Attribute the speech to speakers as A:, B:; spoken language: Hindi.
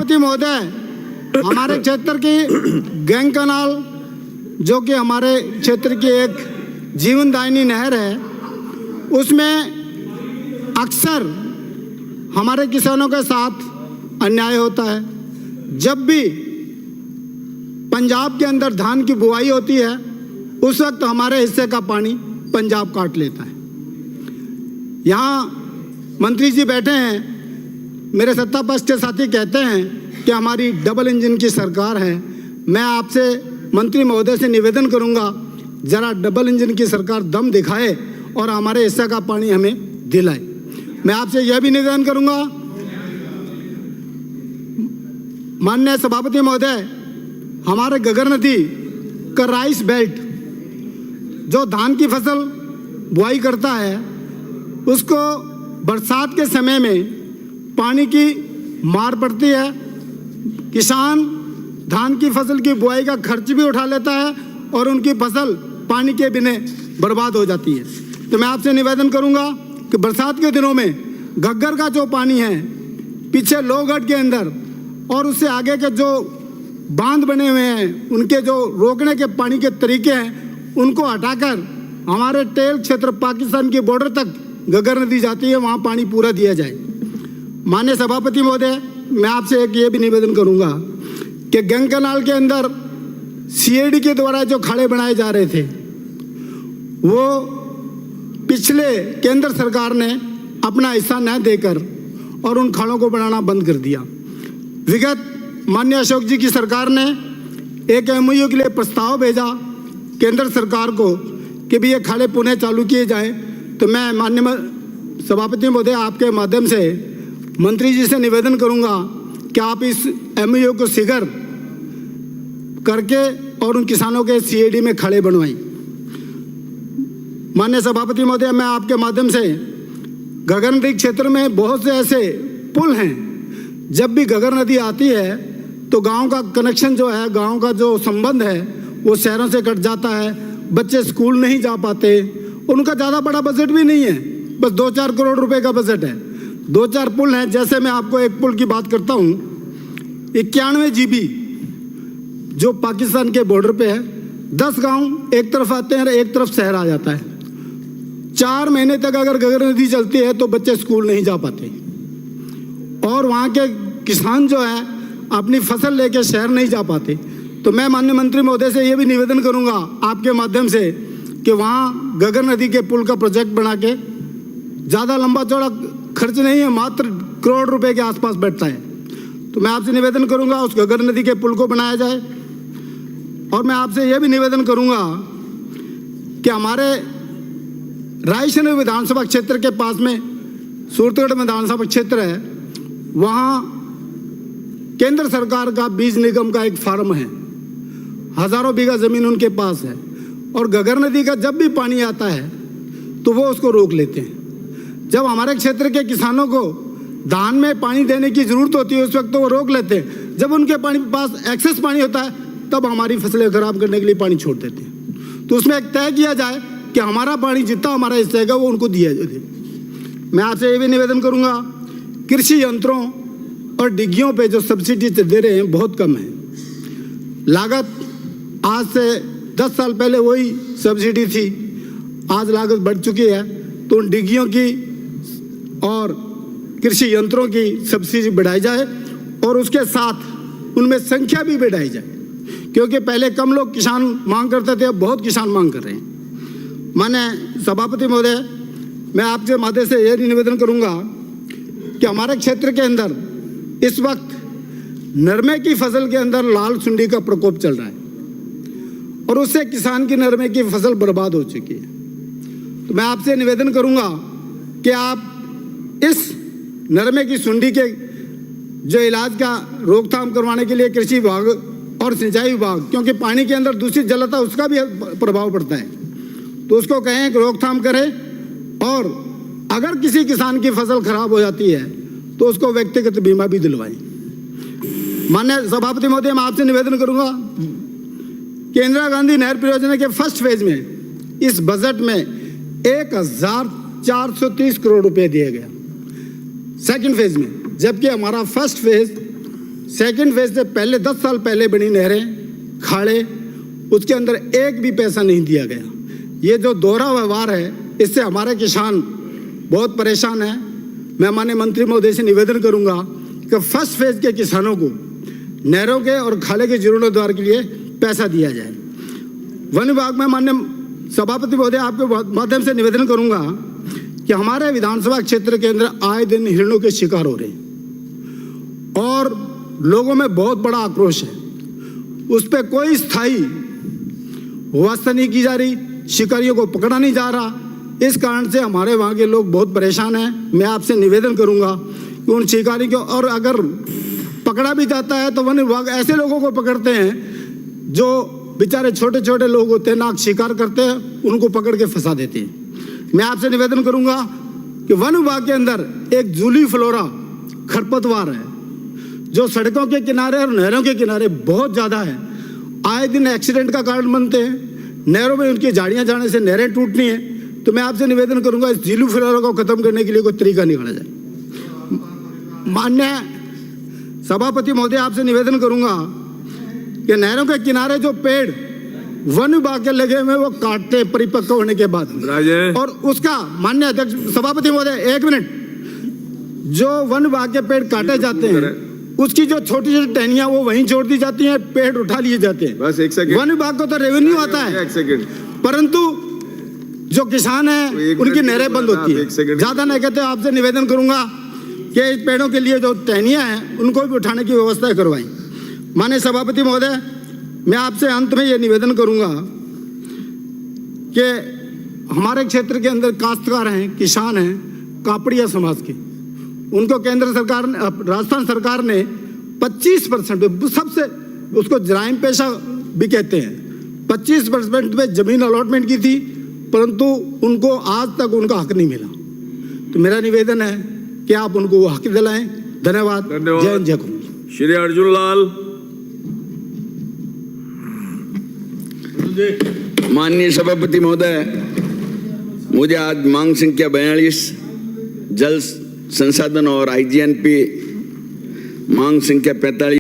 A: सभापति महोदय, हमारे क्षेत्र की गैंग कनाल जो कि हमारे क्षेत्र की एक जीवनदायिनी नहर है, उसमें अक्सर हमारे किसानों के साथ अन्याय होता है। जब भी पंजाब के अंदर धान की बुआई होती है, उस वक्त हमारे हिस्से का पानी पंजाब काट लेता है। यहाँ मंत्री जी बैठे हैं, मेरे सत्ता पक्ष के साथी कहते हैं कि हमारी डबल इंजन की सरकार है। मैं आपसे मंत्री महोदय से निवेदन करूंगा, जरा डबल इंजन की सरकार दम दिखाए और हमारे हिस्से का पानी हमें दिलाए। मैं आपसे यह भी निवेदन करूंगा, माननीय सभापति महोदय, हमारे घग्गर नदी का राइस बेल्ट जो धान की फसल बुआई करता है, उसको बरसात के समय में पानी की मार पड़ती है। किसान धान की फसल की बुआई का खर्च भी उठा लेता है और उनकी फसल पानी के बिना बर्बाद हो जाती है। तो मैं आपसे निवेदन करूंगा कि बरसात के दिनों में घग्गर का जो पानी है पीछे लोहगढ़ के अंदर और उससे आगे के जो बांध बने हुए हैं, उनके जो रोकने के पानी के तरीके हैं, उनको हटाकर हमारे टेल क्षेत्र पाकिस्तान की बॉर्डर तक घग्गर नदी जाती है, वहाँ पानी पूरा दिया जाए। माननीय सभापति महोदय, मैं आपसे एक ये भी निवेदन करूंगा कि गंग कनाल के अंदर सीएडी के द्वारा जो खाड़े बनाए जा रहे थे, वो पिछले केंद्र सरकार ने अपना हिस्सा न देकर और उन खाड़ों को बनाना बंद कर दिया। विगत माननीय अशोक जी की सरकार ने एक एमओयू के लिए प्रस्ताव भेजा केंद्र सरकार को कि भी ये खाड़े पुनः चालू किए जाएं। तो मैं माननीय सभापति महोदय, आपके माध्यम से मंत्री जी से निवेदन करूंगा कि आप इस एमओयू को शीघ्र करके और उन किसानों के सीएडी में खड़े बनवाएं। माननीय सभापति महोदय, मैं आपके माध्यम से घग्गर नदी क्षेत्र में बहुत से ऐसे पुल हैं, जब भी घग्गर नदी आती है तो गांव का कनेक्शन जो है, गांव का जो संबंध है, वो शहरों से कट जाता है। बच्चे स्कूल नहीं जा पाते, उनका ज़्यादा बड़ा बजट भी नहीं है, बस 2-4 करोड़ रुपए का बजट है। 2-4 पुल हैं, जैसे मैं आपको एक पुल की बात करता हूँ, 91 GB जो पाकिस्तान के बॉर्डर पे है। 10 गांव एक तरफ आते हैं और एक तरफ शहर आ जाता है। 4 महीने तक अगर घग्गर नदी चलती है तो बच्चे स्कूल नहीं जा पाते और वहाँ के किसान जो है अपनी फसल लेके शहर नहीं जा पाते। तो मैं माननीय मंत्री महोदय से ये भी निवेदन करूँगा आपके माध्यम से कि वहाँ घग्गर नदी के पुल का प्रोजेक्ट बना के, ज़्यादा लंबा चौड़ा खर्च नहीं है, मात्र करोड़ रुपए के आसपास बैठता है। तो मैं आपसे निवेदन करूँगा उस घग्गर नदी के पुल को बनाया जाए। और मैं आपसे यह भी निवेदन करूँगा कि हमारे रायसेन विधानसभा क्षेत्र के पास में सूरतगढ़ विधानसभा क्षेत्र है, वहाँ केंद्र सरकार का बीज निगम का एक फार्म है, हजारों बीघा जमीन उनके पास है और घग्गर नदी का जब भी पानी आता है तो वो उसको रोक लेते हैं। जब हमारे क्षेत्र के किसानों को धान में पानी देने की जरूरत होती है उस वक्त तो वो रोक लेते हैं, जब उनके पास एक्सेस पानी होता है तब हमारी फसलें खराब करने के लिए पानी छोड़ देते हैं। तो उसमें एक तय किया जाए कि हमारा पानी जितना हमारा हिस्सा है वो उनको दिया जाए। मैं आपसे ये भी निवेदन करूँगा, कृषि यंत्रों और डिग्गियों पे जो सब्सिडी दे रहे हैं बहुत कम है। लागत आज से 10 साल पहले वही सब्सिडी थी, आज लागत बढ़ चुकी है। तो उन डिग्गियों की और कृषि यंत्रों की सब्सिडी बढ़ाई जाए और उसके साथ उनमें संख्या भी बढ़ाई जाए, क्योंकि पहले कम लोग किसान मांग करते थे, अब बहुत किसान मांग कर रहे हैं। माननीय सभापति महोदय, मैं आपके माध्यम से यह निवेदन करूंगा कि हमारे क्षेत्र के अंदर इस वक्त नरमे की फसल के अंदर लाल सुंडी का प्रकोप चल रहा है और उससे किसान की नरमे की फसल बर्बाद हो चुकी है। तो मैं आपसे निवेदन करूंगा कि आप इस नरमे की सुंडी के जो इलाज का रोकथाम करवाने के लिए कृषि विभाग और सिंचाई विभाग, क्योंकि पानी के अंदर दूषित जल आता है उसका भी प्रभाव पड़ता है, तो उसको कहें कि रोकथाम करें और अगर किसी किसान की फसल खराब हो जाती है तो उसको व्यक्तिगत बीमा भी दिलवाएं। माननीय सभापति महोदय, मैं आपसे निवेदन करूंगा कि इंदिरा गांधी नहर परियोजना के फर्स्ट फेज में इस बजट में 1430 करोड़ रुपए दिए गया सेकंड फेज में, जबकि हमारा फर्स्ट फेज सेकंड फेज से पहले 10 साल पहले बनी नहरें, खाड़े, उसके अंदर एक भी पैसा नहीं दिया गया। ये जो दोहरा व्यवहार है, इससे हमारे किसान बहुत परेशान हैं। मैं माननीय मंत्री महोदय से निवेदन करूंगा कि फर्स्ट फेज के किसानों को नहरों के और खाले के जीर्णोद्धार के लिए पैसा दिया जाए। वन विभाग में माननीय सभापति महोदय आपके माध्यम से निवेदन करूंगा कि हमारे विधानसभा क्षेत्र के अंदर आए दिन हिरणों के शिकार हो रहे हैं और लोगों में बहुत बड़ा आक्रोश है। उस पर कोई स्थायी व्यवस्था नहीं की जा रही, शिकारियों को पकड़ा नहीं जा रहा। इस कारण से हमारे वहाँ के लोग बहुत परेशान हैं। मैं आपसे निवेदन करूंगा कि उन शिकारी को, और अगर पकड़ा भी जाता है तो वन विभाग ऐसे लोगों को पकड़ते हैं जो बेचारे छोटे छोटे लोग होते हैं, नाक शिकार करते हैं, उनको पकड़ के फंसा देते हैं। मैं आपसे निवेदन करूंगा कि वन विभाग के अंदर एक जूली फ्लोरा खरपतवार है जो सड़कों के किनारे और नहरों के किनारे बहुत ज़्यादा है। आए दिन एक्सीडेंट का कारण बनते हैं। नहरों में उनकी झाड़ियाँ जाने से नहरें टूटनी है। तो मैं आपसे निवेदन करूंगा इस जूली फ्लोरा को खत्म करने के लिए कोई तरीका निकाला जाए। माननीय सभापति महोदय, आपसे निवेदन करूंगा कि नहरों के किनारे जो पेड़ वन विभाग के लगे हुए वो काटते परिपक्व होने के बाद, और उसका माननीय अध्यक्ष सभापति महोदय 1 मिनट, जो वन विभाग के पेड़ काटे जाते हैं उसकी जो छोटी छोटी टहनियां वो वहीं छोड़ दी जाती हैं, पेड़ उठा लिए जाते हैं।
B: बस 1 सेकंड।
A: वन विभाग को तो रेवेन्यू आता है,
B: 1 सेकंड,
A: परंतु जो किसान है उनकी नहरें बंद होती है। ज्यादा नहीं कहते, आपसे निवेदन करूंगा कि इस पेड़ों के लिए जो टहनियां हैं उनको भी उठाने की व्यवस्था करवाई। माननीय सभापति महोदय, मैं आपसे अंत में ये निवेदन करूंगा कि हमारे क्षेत्र के अंदर काश्तकार हैं, किसान हैं, कापड़िया समाज के, उनको केंद्र सरकार ने, राजस्थान सरकार ने 25% सबसे, उसको जराइम पेशा भी कहते हैं, 25% पे जमीन अलॉटमेंट की थी, परंतु उनको आज तक उनका हक नहीं मिला। तो मेरा निवेदन है कि आप उनको वो हक दिलाएं। धन्यवाद। जय हिंद, जय कुंभ।
B: श्री अर्जुन लाल।
C: माननीय सभापति महोदय, मुझे आज मांग संख्या 42 जल संसाधन और IGNP, मांग संख्या 45